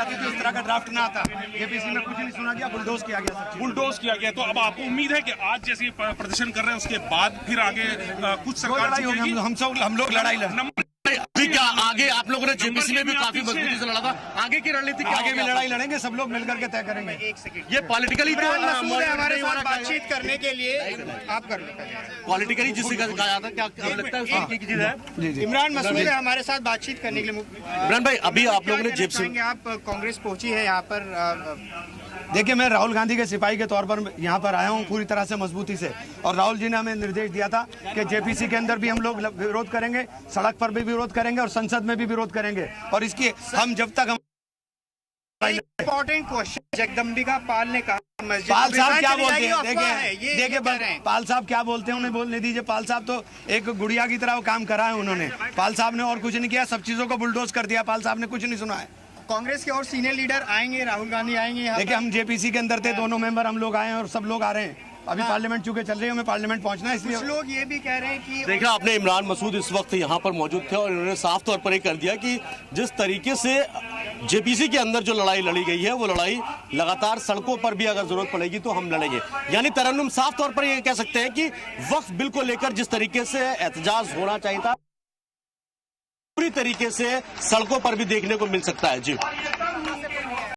जाती थी उस तरह का ड्राफ्ट ना आता। जेपीसी में कुछ नहीं सुना गया, बुलडोज किया गया, सब बुलडोज किया गया। तो अब आपको उम्मीद है कि आज जैसे प्रदर्शन कर रहे हैं उसके बाद फिर आगे कुछ सरकार होगी, हम लोग लड़ाई लड़ेंगे। अभी क्या आगे आप लोगों ने जेपीसी में भी काफी मजबूती से लड़ा था, आगे की रणनीति क्या? आगे भी लड़ाई लड़ेंगे, सब लोग मिलकर के तय करेंगे। ये पॉलिटिकली तो हमारे साथ बातचीत करने के लिए आप कर लो। पॉलिटिकली जिससे कहा जाता है, क्या लगता है उसकी चीज है? इमरान मसूद है हमारे साथ बातचीत करने के लिए। इमरान भाई, अभी आप लोगों ने जेपीसी, आप कांग्रेस पहुंची है यहाँ पर। देखिए, मैं राहुल गांधी के सिपाही के तौर पर यहाँ पर आया हूँ पूरी तरह से मजबूती से, और राहुल जी ने हमें निर्देश दिया था कि जेपीसी के अंदर भी हम लोग विरोध करेंगे, सड़क पर भी विरोध करेंगे और संसद में भी विरोध करेंगे। और इसकी हम जब तक इम्पोर्टेंट क्वेश्चन, जगदम्बिका पाल ने कहा पाल साहब क्या बोलते हैं, देखिए पाल साहब क्या बोलते हैं, उन्हें बोलने दीजिए। पाल साहब तो एक गुड़िया की तरह वो काम करा है उन्होंने। पाल साहब ने और कुछ नहीं किया, सब चीजों को बुलडोज कर दिया। पाल साहब ने कुछ नहीं सुना है। कांग्रेस के और सीनियर लीडर आएंगे, राहुल गांधी आएंगे। देखिए, हम जेपीसी के अंदर थे, दोनों मेंबर हम लोग आए हैं और सब लोग आ रहे हैं। अभी पार्लियामेंट चूंकि चल रही है, हमें पार्लियामेंट पहुंचना है, इसलिए कुछ लोग ये भी कह रहे हैं कि देखा आपने, इमरान मसूद इस वक्त यहाँ पर मौजूद थे और इन्होंने साफ तौर पर ये कर दिया कि जिस तरीके से जेपीसी के अंदर जो लड़ाई लड़ी गई है, वो लड़ाई लगातार सड़कों पर भी अगर जरूरत पड़ेगी तो हम लड़ेंगे। यानी तरन्नुम साफ तौर पर ये कह सकते हैं कि वक्फ बिल को लेकर जिस तरीके से एहतजाज होना चाहिए था, पूरी तरीके से सड़कों पर भी देखने को मिल सकता है। जी।